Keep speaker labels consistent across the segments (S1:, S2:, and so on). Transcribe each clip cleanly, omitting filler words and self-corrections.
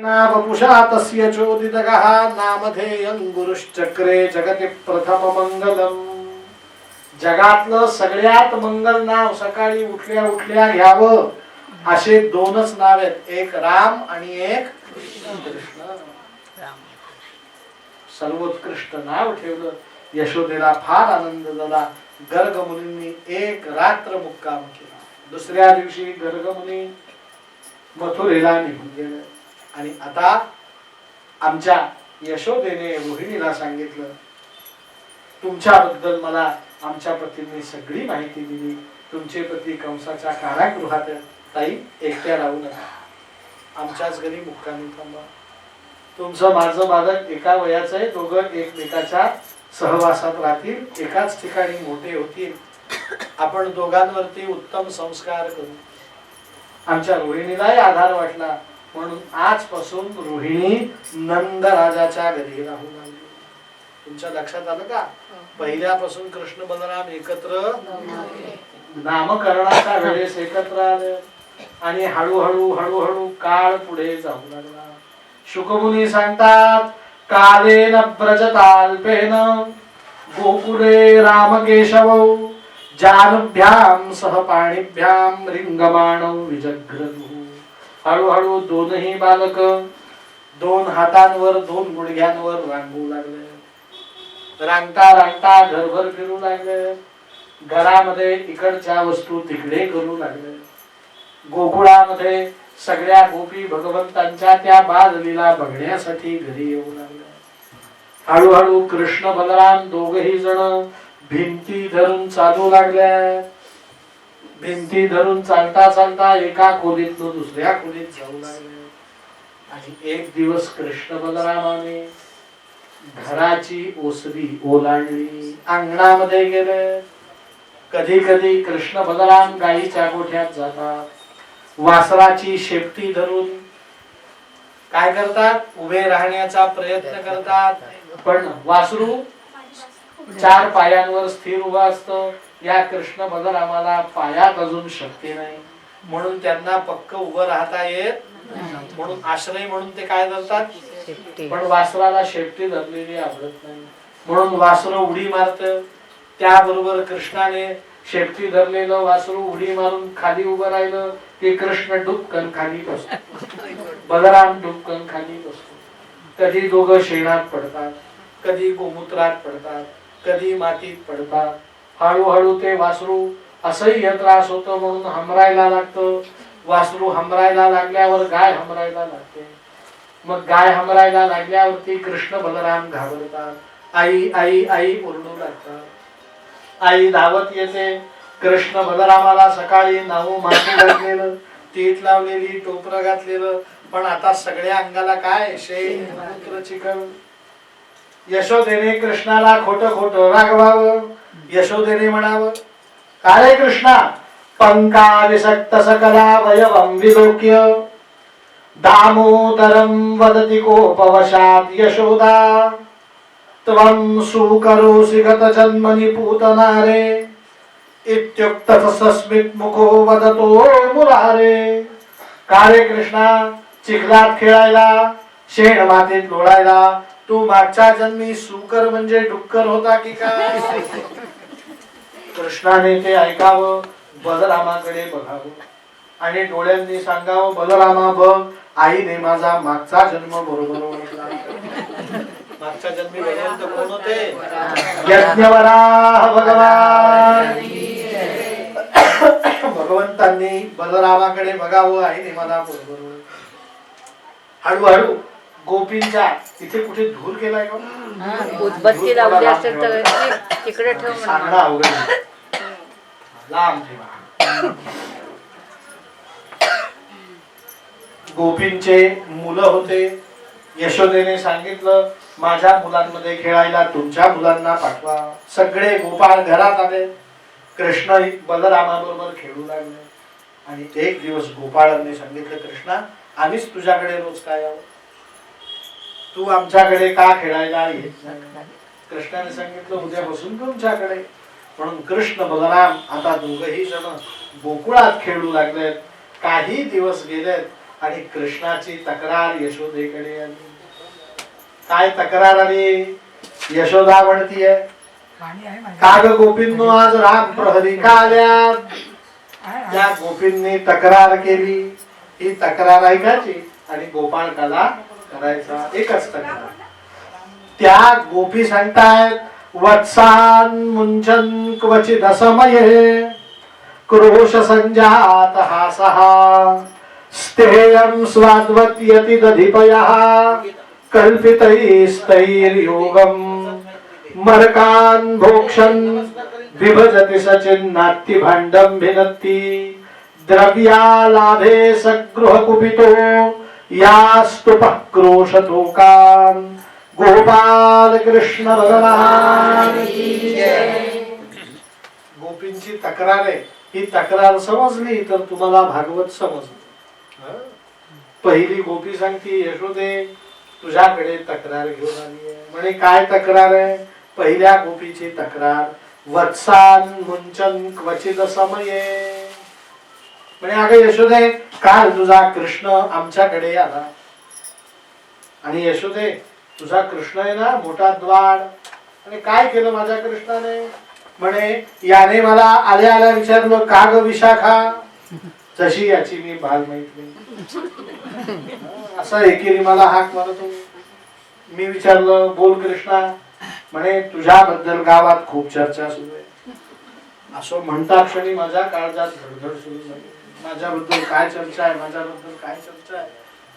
S1: वपुषा तस्य चोदितगः नामधेयं गुरुश्चक्रे जगति प्रथम मंगलम. जगातलं सगळ्यात मंगल नाव सकाळी उठल्या उठल्या घ्यावं असे दोनच नाव आहेत, एक राम आणि एक कृष्ण. सर्वोत्कृष्ट नाव ठेवलं. यशोदेला फार आनंद झाला. गर्ग मुनींनी एक रात्र मुक्काम केला. दुसऱ्या दिवशी गर्ग मुनी मथुरेला निघून गेले. आणि आता आमच्या यशोदेने रोहिणीला सांगितलं, तुमच्याबद्दल मला आमच्या पतींनी सगळी माहिती दिली. तुमचे पती कंसाच्या कारागृहात आहेत. ताई एकट्या राहू नका, आमच्याच घरी मुक्कामी थांबा. तुमचं माझं बालक एका वयाचं आहे. दोघं एकमेकाच्या सहवासात राहतील, एकाच ठिकाणी मोठे होतील. आपण दोघांवरती उत्तम संस्कार करू. आमच्या रोहिणीलाही आधार वाटला. म्हणून आजपासून रोहिणी नंद राजाच्या घरी राहू लागली. तुमच्या लक्षात आलं का? पहिल्यापासून कृष्ण बलराम एकत्र नामकरणाच्या वेळेस एकत्र आले आणि हळूहळू हळूहळू काळ पुढे जाऊ लागला. शुकमुनी सांगतात, कालेन ब्रजताल्पेन गोकुले रामकेशवौ जानुभ्याम सह पाणीभ्याम रिंगमाणौ विजग्रदु. हळूहळू दोनही बालक दोन हातांवर दोन गुडघ्यांवर रांगू लागले. रांगता रांगता घरभर फिरू लागले. घरामध्ये इकडच्या वस्तू तिकडे करू लागले. गोकुळामध्ये सगळ्या गोपी भगवंतांच्या त्या बाललीला बघण्यासाठी घरी येऊ लागले. हळूहळू कृष्ण बलराम दोघही जण भिंती धरून चालू लागल्या. भिंती धरून चालता चालता एका खोलीतून दुसऱ्या खोलीत जाऊ लागले. आणि एक दिवस कृष्ण बलरामाने घराची ओसरी ओलांडली, अंगणामध्ये गेले. कधी कधी कृष्ण बलराम गायीच्या गोठ्यात जातात. वासराची शेपटी धरून काय करतात? उभे राहण्याचा प्रयत्न करतात. पण वासरू चार पायांवर स्थिर उभा असतं. या कृष्ण बलरामाला पायात अजून शक्ती नाही, म्हणून त्यांना पक्क उभं राहता येत. म्हणून आश्रय म्हणून ते काय करतात? पण वासराला शेपटी धरलेली आवडत नाही, म्हणून वासरू उडी मारत. त्याबरोबर कृष्णाने शेपटी धरलेलं वासरू उडी मारून खाली उभं राहिलं की कृष्ण डुबकन खाली बसतो, बलराम डुबकन खाली बसतो. कधी दोघं शेणात पडतात, कधी गोमूत्रात पडतात, कधी मातीत पडतात. हळूहळू ते वासरू असह्य त्रास होतो म्हणून हमरायला लागतं. वासरू हमरायला लागल्यावर गाय हमरायला लागते. मग गाय हमरायला लागल्यावरती कृष्ण बलराम घाबरतात. आई आई आई ओरडू लागतात. आई धावत येते. कृष्ण बलरामाला सकाळी नाऊ माती घातलेलं, तीट लावलेली, टोपरं घातलेलं, पण आता सगळ्या अंगाला काय शेण मूत्र चिखल. यशोदेने कृष्णाला खोट खोट रागवावं. यशोदेने म्हणावं, काय कृष्णा, पंका विसक्त सकला वयवं विलोक्य दामोदरं वदति कोपवशात् यशोदा त्वं सुकरोसि गत जन्मनि पूतनारे इत्युक्तस्तस्मित् मुखो वदतो मुरारे. काळे कृष्णा, चिखलात खेळायला, शेण मातीत लोळायला तू मागच्या जन्मी सुकर म्हणजे डुक्कर होता की काय? कृष्णाने ते ऐकावं, बलरामाकडे बघावं आणि डोळ्यांनी सांगावं, बलरामा बघ, आईने माझा मागचा जन्म बरोबर ओळखला. मागच्या जन्मी भगवंत कोण होते? यज्ञवराह भगवान. भगवंतांनी बलरामाकडे बघावं, आईने मला बरोबर ओळखला. हळूहळू गोपींच्या इथे कुठे धूर केलाय का?
S2: उदबत्ती लावली असेल तर तिकडे ठेव.
S1: सांगणं अवघड आहे, लांब ठेवा. गोपींचे मुलं होते. यशोदेने सांगितलं, माझ्या मुलांमध्ये खेळायला तुमच्या मुलांना पाठवा. सगळे गोपाळ घरात आले. कृष्ण बलरामाबरोबर खेळू लागले. आणि एक दिवस गोपाळांनी सांगितलं, कृष्णा, आम्हीच तुझ्याकडे रोज काय यावं, तू आमच्याकडे का खेळायला येत नाही? कृष्णाने सांगितलं, उद्यापासून तुमच्याकडे. म्हणून कृष्ण बलराम आता दोघही जण गोकुळात खेळू लागलेत. काही दिवस गेलेत. आणि कृष्णाची तक्रार यशोदेकडे आली. काय तक्रार आली? यशोदा म्हणतीये, का ग गोपींनो आज राम प्रहरी का आल्या? त्या गोपींनी तक्रार केली. ही तक्रार ऐकायची आणि गोपाळकाला करायचा. एकच तक्रार. त्या गोपी सांगतायत, वत्सान मुंचन क्वचिद समये क्रोश संजात हासहा स्थेयं स्वाद्वत्यति दधिपयः कल्पितैस्तैर्योगं मर्कान् भोक्षन् विभजति सचिन्नात्ति भाण्डं भिनत्ति द्रव्यालाभे सगृह कुपितो यास्तुपः क्रोशतोकान्. गोपाल कृष्ण भगवान की जय. गोपींची तक्रार आहे. ही तक्रार समजली तर तुम्हाला भागवत समजलं. पहिली गोपी सांगती, यशोदे तुझ्याकडे तक्रार घेऊन आली आहे. म्हणे काय तक्रार आहे? पहिल्या गोपीची तक्रार, वत्सान मुंचन क्वचिद समये. म्हणे अगं यशोदे, काल तुझा कृष्ण आमच्याकडे आला आणि यशोदे तुझा कृष्ण आहे ना मोठा द्वाड, आणि काय केलं माझ्या कृष्णाने? म्हणे याने मला आल्या आल्या विचारलं, का ग विशाखा? जशी याची मी बाल मैत्रीण. असा एकेरी मला हाक मारतो. मी विचारलं, बोल कृष्णा. म्हणे तुझ्याबद्दल गावात खूप चर्चा सुरू आहे. असं म्हणता क्षणी माझ्या काळजात धडधड सुरू झाली. माझ्याबद्दल काय चर्चा आहे? माझ्याबद्दल काय चर्चा आहे?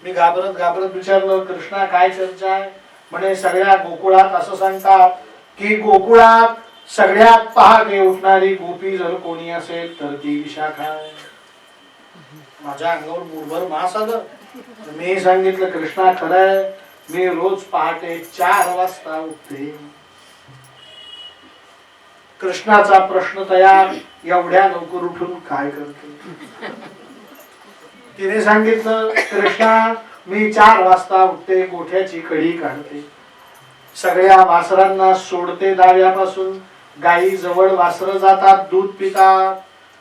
S1: मी घाबरत घाबरत विचारलं, कृष्णा काय चर्चा आहे? म्हणे सगळ्या गोकुळात असं सांगतात की गोकुळात सगळ्यात पहाटे उठणारी गोपी जर कोणी असेल तर ती विशाखा आहे. माझ्या अंगावर मूळभर मास आलं. मी सांगितलं, कृष्णा खरंय, मी रोज पहाटे 4 वाजता उठते. कृष्णाचा प्रश्न तयार, एवढ्या लवकर उठून काय करते? तिने सांगितलं, कृष्णा मी 4 वाजता उठते, गोठ्याची कडी काढते, सगळ्या वासरांना सोडते दाव्यापासून. गायी जवळ वासरं जातात, दूध पितात,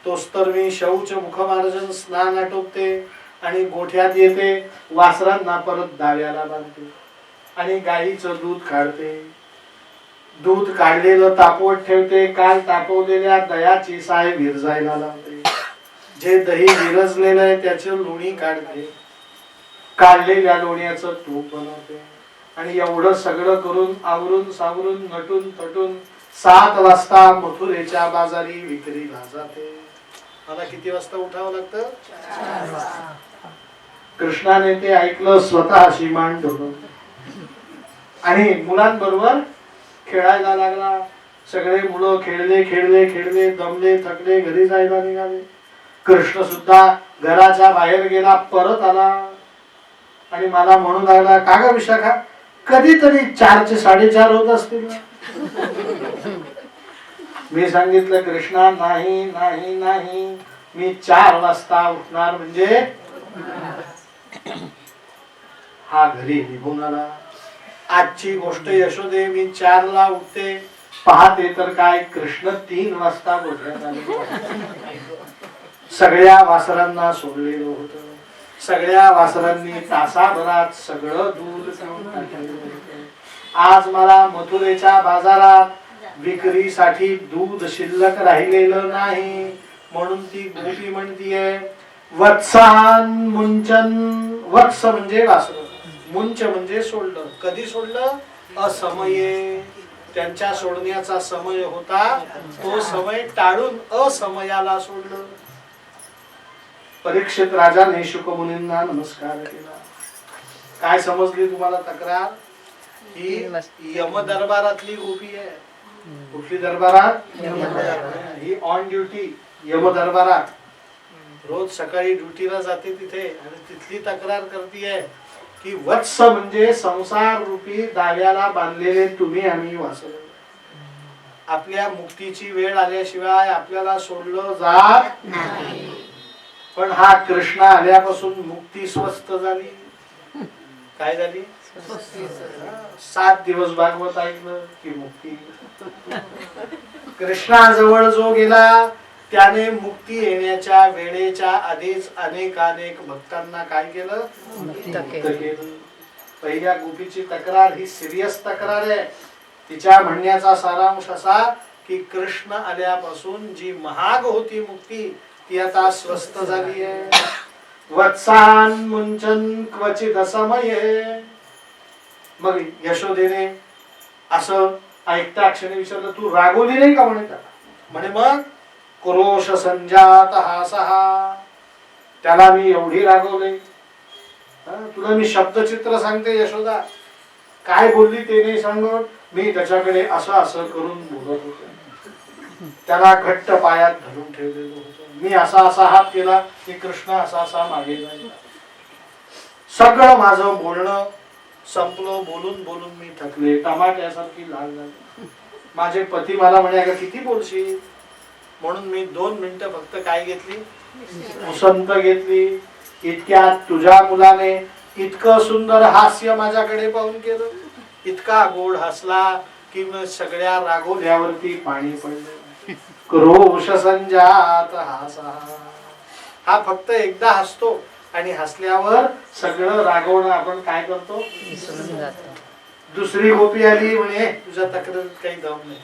S1: तोच तर मी शौच मुखमार्जन स्नान आटोपते आणि गोठ्यात येते, वासरांना परत दाव्याला बांधते आणि गायीचं दूध काढते. दूध काढलेलं तापवत ठेवते. काल तापवलेल्या दह्याची साय विरजायला लावते. जे दही विरजलेलं आहे त्याची लोणी काढते, काढलेल्या लोण्याचं तूप बनवते. आणि एवढं सगळं करून आवरून सावरून नटून थटून 7 वाजता मथुरेच्या बाजारी विक्रीला जाते. मला किती वाजता उठावं लागतं? 4 वाजता. कृष्णाने ते ऐकलं, स्वतःशी मान डोकवलं आणि मुलांबरोबर खेळायला लागला. सगळे मुलं खेळले खेळले खेळले दमले थकले, घरी जायला निघाले. कृष्ण सुद्धा घराच्या बाहेर गेला, परत आला आणि मला म्हणू लागला, का ग विशाखा, कधीतरी 4चे 4:30 होत असतील ना? मी सांगितलं, कृष्णा नाही नाही नाही, मी 4 वाजता उठणार. म्हणजे हा घरी निघून आला. आजची गोष्ट यशोदे, मी 4 ला उठते, पाहते तर काय कृष्ण 3 वाजता गोठ्यात आले. सगळ्या वासरांना सोडलेलं होतं. सगळ्या वासरांनी तासाभरात सगळं दूध पिऊन टाकलेलं होतं. आज मला मथुरेच्या बाजारात विक्रीसाठी दूध शिल्लक राहिलेलं नाही. म्हणून ती गोपी म्हणतीये, वत्सान मुंचन. वत्स म्हणजे वासर, मुंच म्हणजे सोडलं. कधी सोडलं? असमये. त्यांच्या सोडण्याचा समय होता, तो समय टाळून असमयाला सोडलं. परीक्षित राजाने शुकमुनींना नमस्कार केला. काय समजली तुम्हाला तक्रार? ही यम दरबारातली गोपी आहे. कुठली दरबारात? ही ऑन ड्युटी यम दरबारात. रोज सकाळी ड्युटीला जाते तिथे आणि तिथली तक्रार करतीये की वत्स म्हणजे संसार रूपी दाव्याला बांधलेले तुम्ही आम्ही वासर. आपल्या मुक्तीची वेळ आल्याशिवाय आपल्याला सोडलं जात नाही. पण हा कृष्ण आल्यापासून मुक्ती स्वस्त झाली. काय झाली? 7 दिवस भागवत ऐकलं की मुक्ती. कृष्णाजवळ जो गेला त्याने मुक्ती येण्याच्या वेळेच्या आधीच अनेक भक्तांना काय केलं? मुक्त केलं. पहिल्या गोपीची तक्रार ही सिरियस तक्रार आहे. तिच्या म्हणण्याचा सारांश असा की कृष्ण आल्यापासून जी महाग होती मुक्ती ती आता स्वस्त झाली आहे. वत्सान मुंचन क्वचित समये. मग यशोदेने असं ऐकता क्षणी विचारलं, तू रागवली नाही का? म्हणे मग क्रोश संजात हासहा. त्याला मी एवढी रागवले. तुला मी शब्दचित्र सांगते यशोदा, काय बोलली ते नाही सांगत. मी त्याच्याकडे असं असं करून बोलत होतो. त्याला घट्ट पायात धरून ठेवलेलं होतं. मी असा असा हात केला की कृष्ण असा असा मागे जायला. सगळं माझं बोलणं संपलं. बोलून बोलून मी थकले, टमाट्यासारखी लाल झाली. माझे पती मला म्हणे, अगं किती बोलशील? म्हणून मी 2 मिनिटं फक्त काय घेतली? उसंत घेतली. इतक्यात तुझ्या मुलाने इतकं सुंदर हास्य माझ्याकडे पाहून केलं. इतका गोड हसला की सगळ्या रागोल्यावरती पाणी पडलं. क्रोश संजात हासा. हा फक्त एकदा हसतो आणि हसल्यावर सगळं रागवणं आपण काय करतो?
S2: विसरून जातो.
S1: दुसरी गोपी आली, म्हणे तुझ्या तक्रारीत काही दम नाही.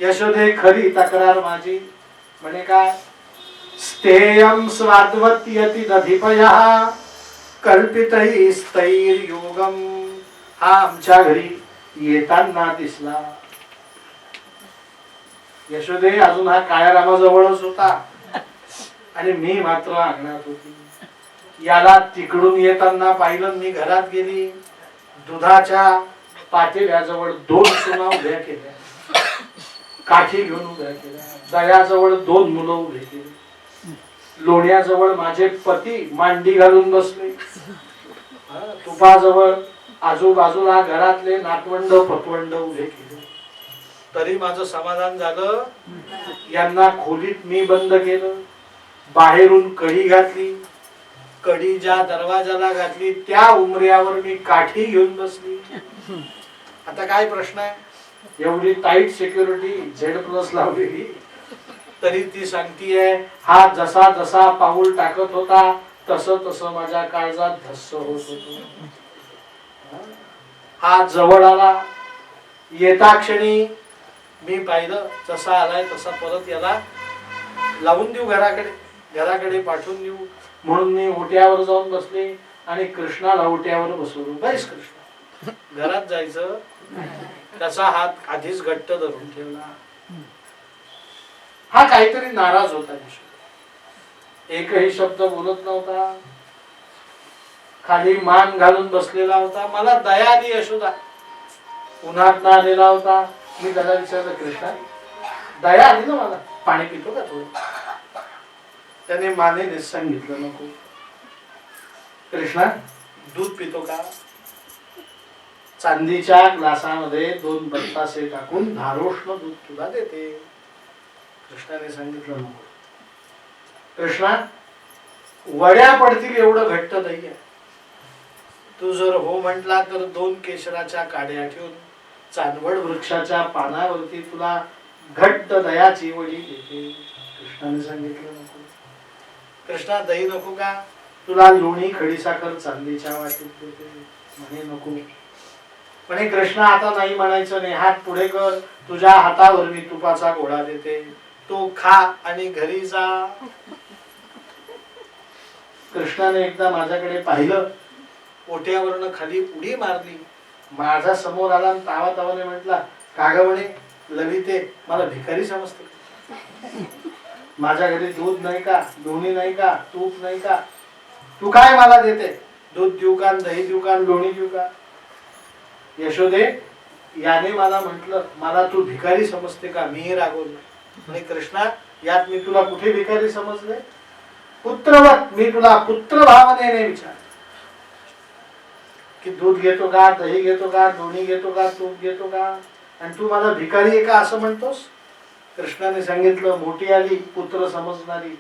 S1: यशोदे खरी तक्रार माझी. म्हणे काय? स्थेयं स्वाद्वत्यति दधिपयः कल्पितैस्तैर्योगम. हा आमच्या घरी येताना दिसला. यशोदे अजून हा काळ्यारामाजवळच होता आणि मी मात्र अंगणात होती. याला तिकडून येताना पाहिलं. मी घरात गेली. दुधाच्या पातेल्याजवळ 2 सुना उभ्या केल्या, काठी घेऊन उभ्या केल्या. दयाजवळ 2 मुलं उभे केली. लोण्याजवळ माझे पती मांडी घालून बसले. तुपाजवळ आजूबाजूला घरातले नातवंड पतवंड उभे केले. तरी माझं समाधान झालं. यांना खोलीत मी बंद केलं. बाहेरून कडी घातली. कडी ज्या दरवाजाला घातली त्या उमऱ्यावर मी काठी घेऊन बसली. आता काय प्रश्न आहे? एवढी टाईट सिक्युरिटी Z+ लावलेली, तरी ती सांगतीये हा जसा जसा पाऊल टाकत होता तसं तसं माझ्या काळजात धस्स होत होतो. हा जवळ आला. येता क्षणी मी पाहिलं जसा आलाय तसा परत याला लावून देऊ, घराकडे पाठवून देऊ म्हणून मी ओट्यावर जाऊन बसले आणि कृष्णाला ओट्यावर बसवलो. बैस कृष्ण. घरात जायचं. त्याचा हात आधीच घट्ट धरून ठेवला. हा काहीतरी नाराज होता. एकही शब्द बोलत नव्हता. खाली मान घालून बसलेला होता. मला दया आली. यशोदा उन्हात ना आलेला होता. मी त्याला विचारलं, कृष्णा दया आली ना मला, पाणी पितो का थोडं? त्याने मानेने सांगितलं, नको. कृष्णा दूध पितो का? चांदीच्या ग्लासामध्ये 2 बत्तासे टाकून धारोष्ण दूध तुला देते. कृष्णाने सांगितलं, नको. कृष्णा वड्या पडतील एवढं घट्ट दही आहे. तू जर हो म्हटला तर 2 केशराच्या काड्या ठेवून चांदवड वृक्षाच्या पानावरती तुला घट्ट दयाची वडी देते. कृष्णाने सांगितलं, नको. कृष्णा दही नको का? तुला लोणी खडीसाखर चांदीच्या वाटीत देते. म्हणे नको. म्हणे कृष्णा आता नाही म्हणायचं नाही. हात पुढे कर. तुझ्या हातावर मी तुपाचा गोळा देते. तो खा आणि घरी जा. कृष्णाने एकदा माझ्याकडे पाहिलं. ओट्यावरनं खाली उडी मारली. माझा समोर आला आणि तावातावाने म्हटला, का ग म्हणे ललिते, मला भिकारी समजते? माझ्या घरी दूध नाही का, लोणी नाही का, तूप नाही का? तू काय मला देते? दूध देऊ का, दही देऊ का, लोणी देऊ का? यशोदे याने मला म्हटलं, मला तू भिकारी समजते का? मी रागवलो. म्हणे कृष्णा यात मी तुला कुठे भिकारी समजले? पुत्रवत मी तुला पुत्र भावनेने विचार की दूध घेतो का, दही घेतो का, लोणी घेतो का, तूप घेतो का, आणि तू मला भिकारी आहे का असं म्हणतोस? कृष्णाने सांगितलं, मोठी आली पुत्र समजणारी.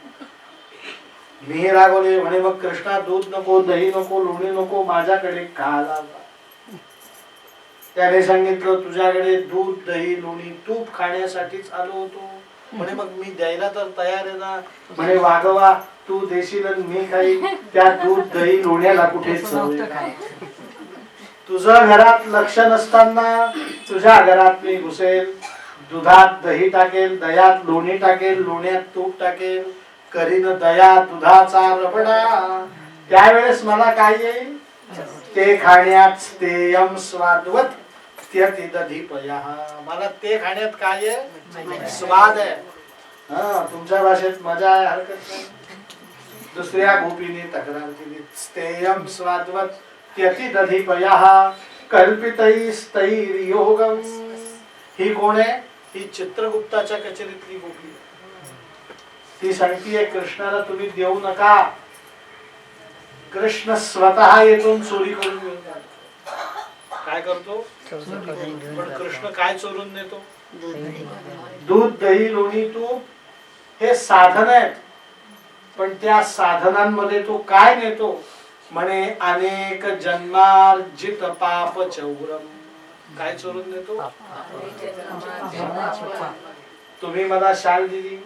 S1: मी रागवले. म्हणे मग कृष्णा दूध नको, दही नको, लोणी नको, माझ्याकडे का आला? त्याने सांगितलं, तुझ्याकडे दूध, दही, लोणी, तूप खाण्यासाठीच आलो होतो. म्हणे मग मी द्यायला तर तयार आहे ना. म्हणे वागवा, तू देशील आणि मी खाईन, त्या दूध दही लोण्याला कुठे चव आहे का? तुझं घरात लक्ष नसताना तुझ्या घरात मी घुसेल, दुधात दही टाकेल, दह्यात लोणी टाकेल, लोण्यात तूप टाकेल, करीन दया दुधाचा रबडा. त्यावेळेस मला काय येईल? ते खाण्यात स्तेयम स्वादवत त्यति दधिपयः. मला ते खाण्यात काय आहे? स्वाद आहे. तुमच्या भाषेत मजा आहे, हरकत नाही. दुसऱ्या गोपीने तक्रार केली, स्तेयम स्वादवत त्यति दधिपयः कल्पितैस्तैर्योगम. ही कोण आहे? ही चित्रगुप्ताच्या कचेरीतली गोपी. ती सांगतीये कृष्णाला तुम्ही देऊ नका. कृष्ण स्वतः येथून चोरी करून घेऊन जातो. काय करतो? पण कृष्ण काय चोरून नेतो? दूध दही लोणी तूप हे साधन आहेत, पण त्या साधनांमध्ये तो काय नेतो? म्हणे अनेक जन्मार्जित पाप चौरम. काय चोरून नेतो? तुम्ही मला शाल दिली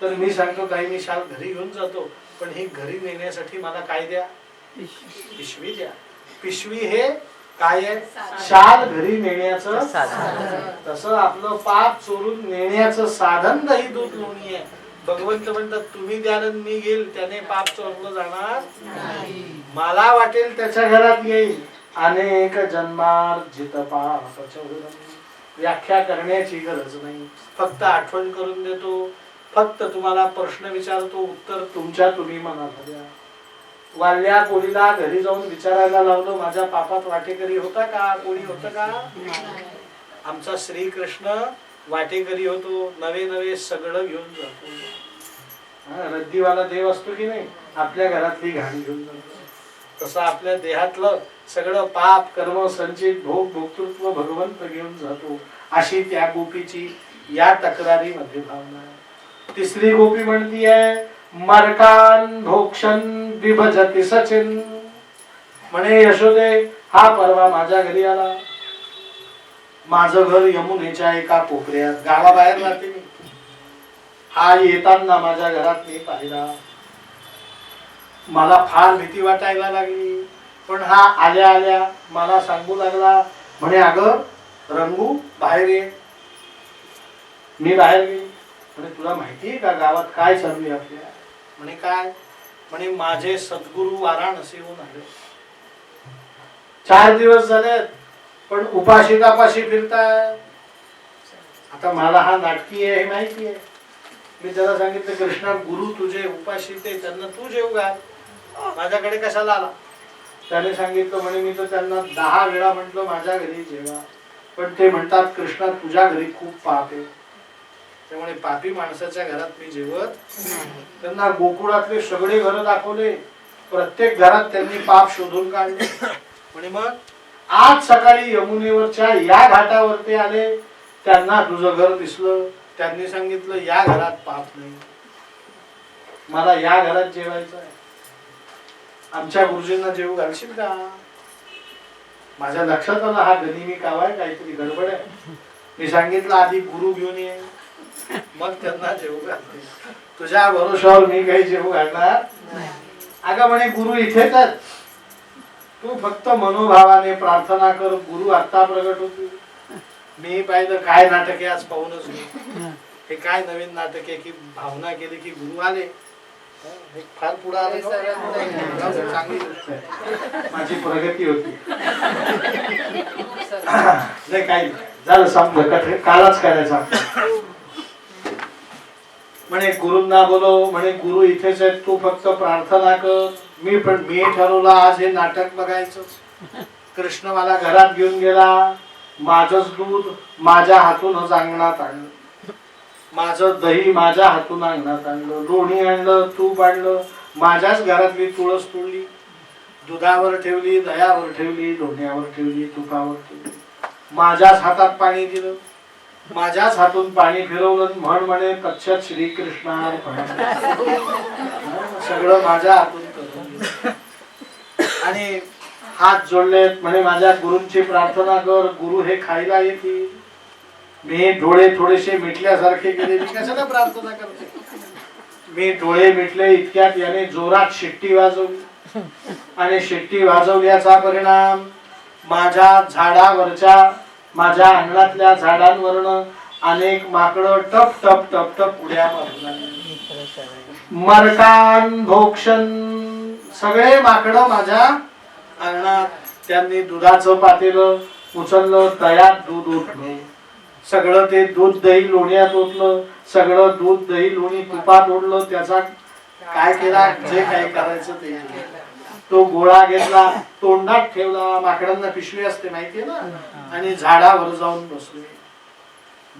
S1: तर मी सांगतो ताई मी शाल घरी घेऊन जातो, पण ही घरी नेण्यासाठी मला काय द्या? पिशवी द्या. पिशवी हे काय आहे? शाल घरी नेण्याचं साधन. तसं आपलं पाप चोरून नेण्याचं साधन दही दूध लोणी आहे. भगवंत म्हणतात तुम्ही द्याल मी घेईल, त्याने पाप चोरलं जाणार नाही. मला वाटेल त्याच्या घरात येईल. अनेक जन्मार्जित पाप चौरम. व्याख्या करण्याची गरज नाही, फक्त आठवण करून देतो. फक्त तुम्हाला प्रश्न विचारतो, उत्तर तुमच्या तुम्ही मनात द्या. वाल्या कोळीला घरी जाऊन विचारायला लावलं माझ्या पापात वाटेकरी होता का? कोणी होतं का? आमचा श्रीकृष्ण वाटेकरी होतो. नवे नवे सगळं घेऊन जातो. रद्दीवाला देव असतो की नाही, आपल्या घरातली घाण घेऊन जातो. तसं आपल्या देहातलं सगळं पाप कर्म संचित भोग भोक्तृत्व भगवंत घेऊन जातो. अशी त्या गोपीची या तक्रारीमध्ये भावना आहे. तिसरी गोपी म्हणती आहे मरकान भोक्षण विभजती सचिन. म्हणे यशोदे हा परवा माझ्या घरी आला. माझं घर यमुनेच्या एका कोपऱ्यात, गावाबाहेर राहते मी. हा येताना माझ्या घरात मी पाहिला. मला फार भीती वाटायला लागली, पण हा आल्या आल्या मला सांगू लागला. म्हणे अगं रंगू बाहेर ये. मी बाहेर गेली. म्हणे तुला माहितीये का गावात काय चालू आहे आपल्या? म्हणे काय? म्हणे माझे सद्गुरू वाराणसीहून आले. 4 दिवस झाले, पण उपाशी तापाशी फिरताय. आता मला हा नाटकी आहे हे माहिती आहे. मी त्याला सांगितलं कृष्णा गुरु तुझे उपाशी ते त्यांना तू जेव घाल, माझ्याकडे कशाला आला? त्याने सांगितलं म्हणे मी तर त्यांना 10 वेळा म्हटलं माझ्या घरी जेवा, पण ते म्हणतात कृष्णा तुझ्या घरी खूप पाप आहे, त्यामुळे पापी माणसाच्या घरात मी जेवत. त्यांना गोकुळातले सगळे घर दाखवले, प्रत्येक घरात त्यांनी पाप शोधून काढले. म्हणे मग आज सकाळी यमुनेवरच्या या घाटावर ते आले, त्यांना तुझं घर दिसलं. त्यांनी सांगितलं या घरात पाप नाही, मला या घरात जेवायचं आहे. आमच्या गुरुजींना जेवू घालशील का? माझ्या लक्षात आलं हा गनिमी कावाय, काहीतरी गडबड आहे. मी सांगितलं आधी गुरु घेऊन ये, मग त्यांना जेवू घालते. तुझ्या भरोशावर मी काही जेवू घालणार? अगं म्हणे गुरु इथेच आहेत, तू फक्त मनोभावाने प्रार्थना कर, गुरु आता प्रगट होतील. मी पाहिलं काय नाटक आहे आज पाहूनच मी. हे काय नवीन नाटक आहे की भावना केली की गुरु आले. हे फार पुढे आले, चांगली गोष्ट आहे, माझी प्रगती होती. नाही काही झालं समजा कालच करायचा. म्हणे गुरुंना बोलव, म्हणे गुरु इथेच आहेत, तू फक्त प्रार्थना कर. मी ठरवलं आज हे नाटक बघायचं. कृष्ण मला घरात घेऊन गेला. माझंच दूध माझ्या हातूनच अंगणात आणलं, माझं दही माझ्या हातून अंगणात आणलं, लोणी आणलं, तूप आणलं, माझ्याच घरातली तुळस तोडली, दुधावर ठेवली, दह्यावर ठेवली, लोण्यावर ठेवली, तुपावर ठेवली, माझ्याच हातात पाणी दिलं, माझ्याच हातून पाणी फिरवलं. म्हणे तच्छत श्रीकृष्णार्पणम्. सगळं माझ्या हातून करून आणि हात जोडलेत. म्हणे माझ्या गुरूंची प्रार्थना कर, गुरु हे खायला येतील. मी डोळे थोडेसे मिटल्यासारखे गेले, मी कशाला प्रार्थना करते. मी डोळे मिटले इतक्यात याने जोरात शिट्टी वाजवली आणि शिट्टी वाजवल्याचा परिणाम माझ्या झाडावरच्या, माझ्या अंगणातल्या झाडांवरनं अनेक माकडं टप टप टप टप उड्या मारू लागली. मरकान भोक्षण सगळे माकडं माझ्या अंगणात. त्यांनी दुधाचं पातेलं उचललं, तयात दूध ओतलं, सगळं ते दूध दही लोण्यात ओतलं, सगळं दूध दही लोणी तुपात ओढलं. त्याचा काय केला, जे काही करायचं ते केलं. तो गोळा घेतला, तोंडात ठेवला, माकडांना पिशवी असते माहितीये ना, आणि झाडावर जाऊन बसले.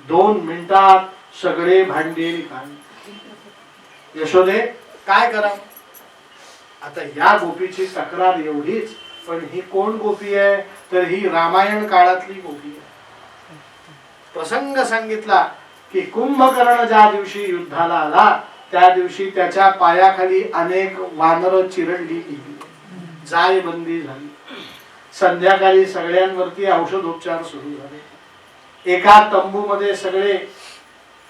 S1: 2 मिनिटात सगळे भांडे रिकामे. यशोदे काय करा. आता या गोपीची तक्रार एवढीच, पण ही कोण गोपी आहे, तर ही रामायण काळातली गोपी आहे. प्रसंग सांगितला की कुंभकर्ण ज्या दिवशी युद्धाला आला त्या दिवशी त्याच्या पायाखाली अनेक वानर चिरडली गेली, जायबंदी झाली. संध्याकाळी सगळ्यांवरती औषधोपचार सुरू झाले. एका तंबूमध्ये सगळे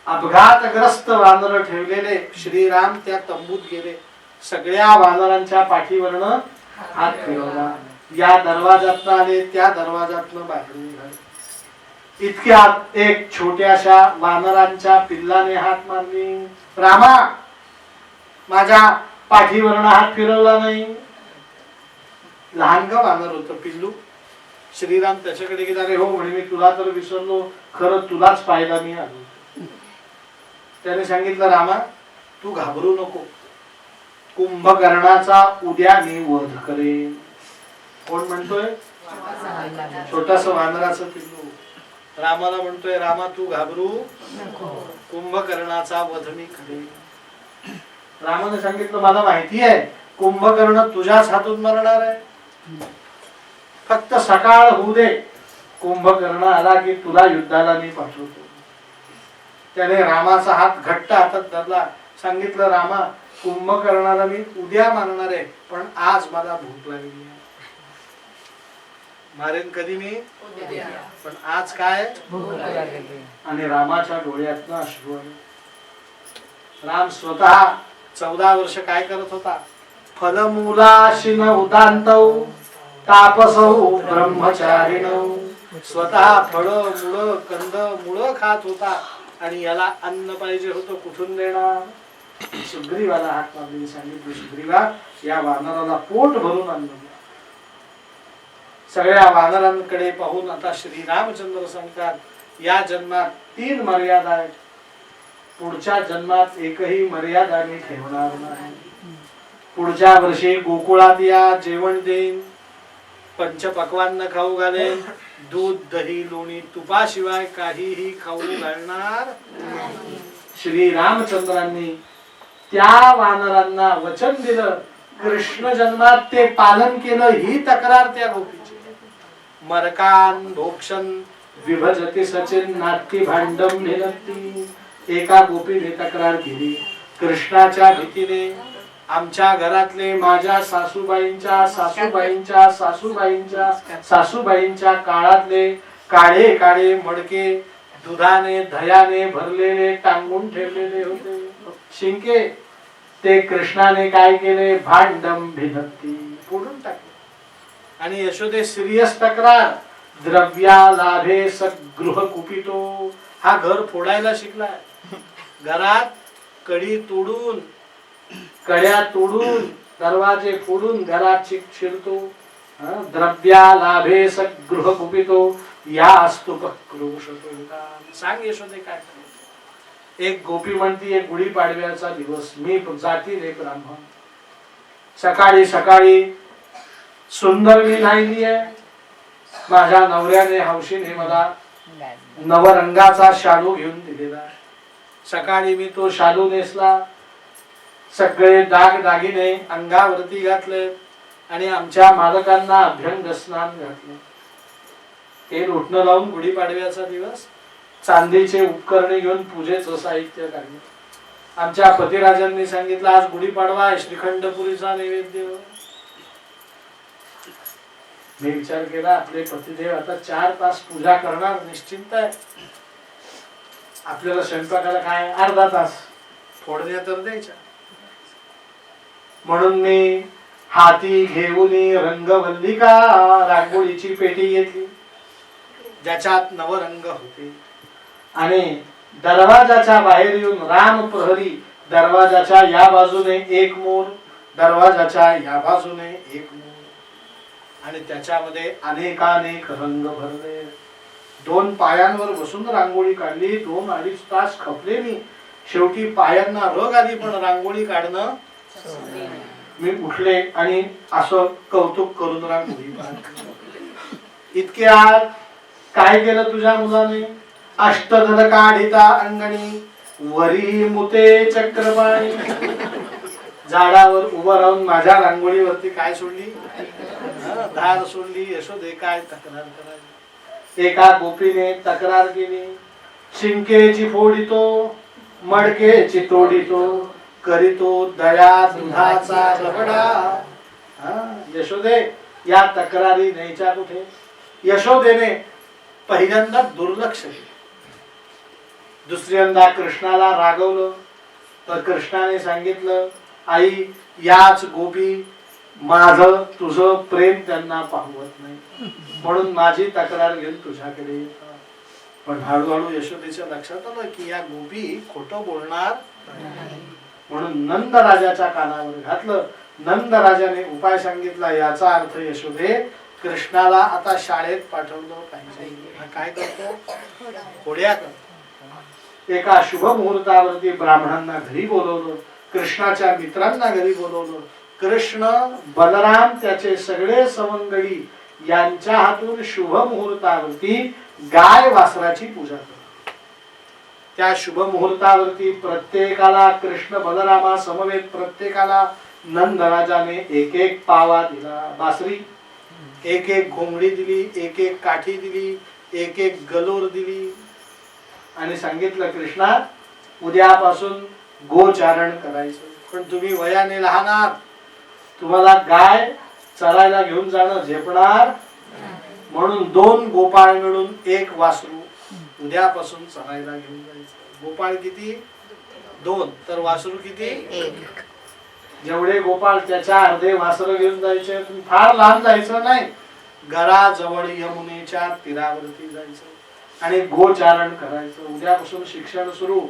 S1: अपघातग्रस्त वानर ठेवलेले. श्रीराम त्या तंबूत गेले, सगळ्या वानरांच्या पाठीवरनं हात फिरवला. या दरवाजातनं आले, त्या दरवाजातनं बाहेर निघाले. इतक्यात एक छोट्याशा वानरांच्या पिल्लाने हात मारली. रामा, माझ्या पाठीवरनं हात फिरवला नाही. लहान का वानर होतं, पिल्लू. श्रीराम त्याच्याकडे गेला. रे हो म्हणे, मी तुला तर विसरलो, खरं तुलाच पाहायला मी आलो. त्याने सांगितलं, रामा तू घाबरू नको, कुंभकर्णाचा उद्या मी वध करेन. कोण म्हणतोय? छोटास वानराचं पिल्लू रामाला म्हणतोय, रामा तू घाबरू नको, कुंभकर्णाचा वध मी करेन. रामाने सांगितलं, मला माहिती आहे कुंभकर्ण तुझ्याच हातून मरणार आहे, फक्त सकाळ होऊ दे, कुंभकर्ण आला की तुला युद्धाला मी पाठवतो. त्याने रामाचा हात घट्ट हातात धरला. सांगितलं, रामा कुंभकर्णाला मी उद्या मारणार आहे, पण आज मला भूक लागली आहे. मारेन कधी मी? पण आज काय? आणि रामाच्या डोळ्यातनं अश्रू आले. राम स्वतः 14 वर्ष काय करत होता? फलमूलाशिन उदांतौ तापसौ ब्रह्मचारिणौ. स्वतः फळ मुळ कंद मुळ खात होता आणि याला अन्न पाहिजे होतं, कुठून देणार? सुग्रीवाला हात मारली. सांगितलं, सुग्रीवा या वानराला पोट भरून अन्न द्या. सगळ्या वानरांकडे पाहून आता श्रीरामचंद्र सांगतात, या जन्मात 3 मर्यादा आहेत, पुढच्या जन्मात एकही मर्यादा मी ठेवणार नाही. पुढच्या वर्षी गोकुळात या, जेवण देईन, पंचपक्वान्न खाऊ घालेन, दूध दही लोणी तुपाशिवाय काहीही खाऊ घालणार नाही. श्री रामचंद्रांनी त्या वानरांना वचन दिलं, कृष्ण जन्मात ते पालन केलं. ही तक्रार त्या गोपीची. मरकान भोक्षण विभजती सचिन नाट्य भांडम निरंती. एका गोपीने तक्रार केली, कृष्णाच्या भीतीने आमच्या घरातले माझ्या सासूबाईंच्या सासूबाईंच्या सासूबाईंच्या सासूबाईंच्या काळातले काळे काळे मडके दुधाने दह्याने भरलेले टांगून ठेवलेले होते शिंके, ते कृष्णाने काय केले? भांडम भिनती, फोडून टाकले. आणि यशोदे सिरियस तक्रार, द्रव्या लाभे सगृह कुपितो. हा घर फोडायला शिकलाय. घरात कडी तोडून, कड्या तोडून, दरवाजे फोडून घरात शिरतो. द्रव्या लाभे सगृह कुपितो या अस्तु क्रोशतो. सांग यशोदे काय करायचं? एक गोपी म्हणती, एक गुढीपाडव्याचा दिवस, मी जातील एक ब्राह्मण. सकाळी सकाळी सुंदर मी नाहीली आहे. माझ्या नवऱ्याने हौशीने मला नवरंगाचा शालू घेऊन दिलेला. सकाळी मी तो शालू नेसला, सगळे दाग दागिने अंगावरती घातले आणि आमच्या मालकांना अभ्यंग स्नान घातले. हे लोटणं लावून गुढीपाडव्याचा दिवस चांदीचे उपकरणे घेऊन पूजेचं साहित्य काढले. आमच्या पतिराजांनी सांगितलं, आज गुढीपाडवा आहे, श्रीखंडपुरीचा नैवेद्य. मी विचार केला, आपले पतिदेव आता 4 तास पूजा करणार, निश्चिंत आहे. आपल्याला स्वयंपाकाला काय अर्धा तास फोडण्या तर द्यायच्या. म्हणून मी हाती घेऊन रंगवल्लिका रांगोळीची पेटी घेतली ज्याच्यात नवरंग होते आणि दरवाजाच्या बाहेर येऊन राम प्रहरी दरवाजाच्या या बाजूने एक मोर, दरवाजाच्या या बाजूने एक मोर आणि त्याच्यामध्ये अनेकानेक रंग भरले. 2 पायांवर बसून रांगोळी काढली. 2-2.5 तास खपले मी. शेवटी पायांना रग आली पण रांगोळी काढणं मी उठले आणि असं कौतुक करून रांगोळी काढली. इतक्यात काय केलं तुझ्या मुलाने? अष्टदल काढिता अंगणी वरी मुते चक्रपाणी. झाडावर उभं राहून माझ्या रांगोळीवरती काय सोडली? धार सोडली. यशोदे काय तक्रार करायची? एका गोपीने तक्रार केली. शिंकेची फोडितो मडकेची तोडितो करीतो दया दुधाचा रबडा. यशोदे या तक्रारी न्यायच्या कुठे? यशोदेने पहिल्यांदा दुर्लक्ष केलं. दुसऱ्यांदा कृष्णाला रागवलं तर कृष्णाने सांगितलं आई याच गोपी माझं तुझं प्रेम त्यांना पाहवत नाही म्हणून माझी तक्रार घेऊन तुझ्याकडे येतात. पण हळूहळू यशोदेच्या लक्षात आलं की या गोपी खोटं बोलणार म्हणून नंद राजाच्या कानावर घातलं. नंद राजाने उपाय सांगितला. याचा अर्थ यशोदे कृष्णाला आता शाळेत पाठवलं पाहिजे. काय करतो? खोड्या करतो. एका शुभ मुहूर्तावरती ब्राह्मणांना घरी बोलवलं. कृष्णाच्या मित्रांना घरी बोलवलं. कृष्ण बलराम त्याचे सगळे सवंगडी यांच्या हातून शुभ मुहूर्तावरती गाय वासराची पूजा करतो. त्या शुभ मुहूर्तावरती प्रत्येकाला कृष्ण बलरामा समवेत प्रत्येकाला नंद राजाने एक एक पावा दिला. बासरी एक एक घोंगडी दिली, एक एक काठी दिली, एक एक गलोर दिली आणि सांगितलं कृष्णा उद्यापासून गोचारण करायचं. पण तुम्ही वयाने लहान आहात. तुम्हाला गाय चरायला घेऊन जाणं झेपणार म्हणून 2 गोपाळ मिळून 1 वासरू उद्यापासून चरायला घेऊन जायचं. गोपाळ किती? 2 तर वासरू किती? 1. जेवढे गोपाळ त्याच्या अर्धे वासरं घेऊन जायचे. तुम्ही फार लांब जायचं नाही. घराजवळ यमुनेच्या तीरावरती जायचं आणि गोचारण करायचं. उद्यापासून शिक्षण सुरू.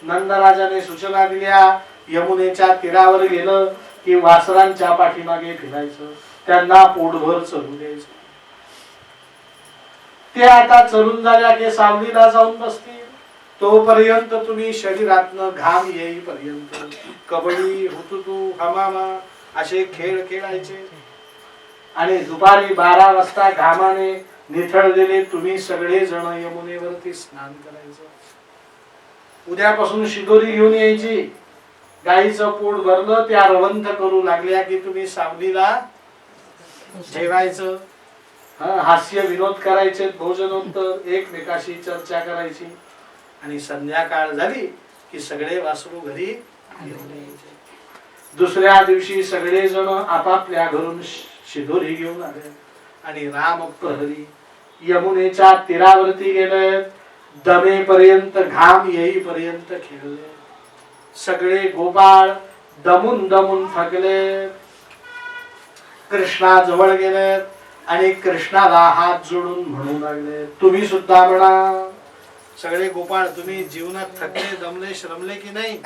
S1: नंदराजाने सूचना दिल्या. यमुनेच्या तीरावर गेलं की वासरांच्या पाठीमागे फिरायचं. त्यांना पोटभर चरू द्यायचं. ते आता चरून झाल्या की सावलीला जाऊन बसतील. तोपर्यंत तुम्ही शरीरातनं घाम येईपर्यंत कबड्डी हुतुतू हमामा असे खेळ खेळायचे आणि दुपारी 12 वाजता घामाने निथळलेले तुम्ही सगळे जण यमुनेवरती स्नान करायचं. उद्यापासून शिदोरी घेऊन यायची. गाईचं पोट भरलं त्या रवंथ करू लागल्या की तुम्ही सावलीला जेवायचं. हास्य विनोद करायचे. भोजनोत्तर एकमेकाशी चर्चा करायची आणि संध्याकाळ झाली की सगळे वासरू घरी घेऊन यायचे. दुसऱ्या दिवशी सगळे जण आपापल्या घरून शिदोरी घेऊन आले आणि राम प्रहरी यमुनेच्या तीरावरती गेले. दमेपर्यंत घाम येईपर्यंत खेळले. सगळे गोपाळ दमून दमून थकले. कृष्णा जवळ गेले आणि कृष्णाला हात जोडून म्हणू लागले तुम्ही सुद्धा म्हणा. सगळे गोपाळ तुम्ही जीवनात थकले दमले श्रमले की नाही?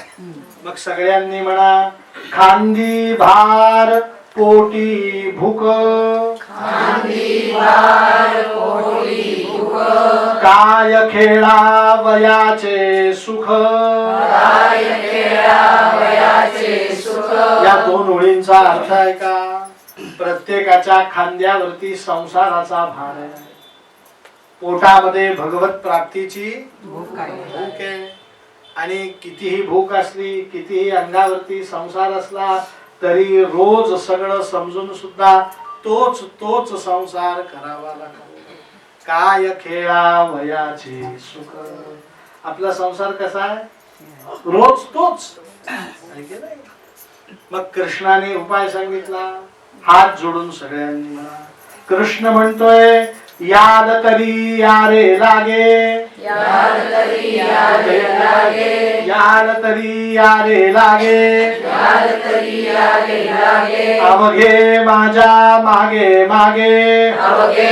S1: मग सगळ्यांनी म्हणा खांदी भार पोटी भूक काय खेळा वयाचे सुख. या 2 ओळींचा अर्थ आहे का? प्रत्येकाच्या खांद्यावरती संसाराचा भार आहे. पोटामध्ये भगवत प्राप्तीची भूक आहे आणि कितीही भूक असली कितीही अंगावरती संसार असला तरी रोज सगळं समजून सुद्धा तोच संसार करावा लागतो. काय खेळा वयाचे सुख. आपला संसार कसा आहे? रोज तोच. मग कृष्णाने उपाय सांगितला. हात जोडून सगळ्यांनी म्हणा कृष्ण म्हणतोय याद तरी यारे लागे
S2: याद तरी यारे लागे
S1: याद तरी यारे लागे
S2: याद तरी यारे लागे
S1: अवघे माझ्या मागे मागे
S2: अवघे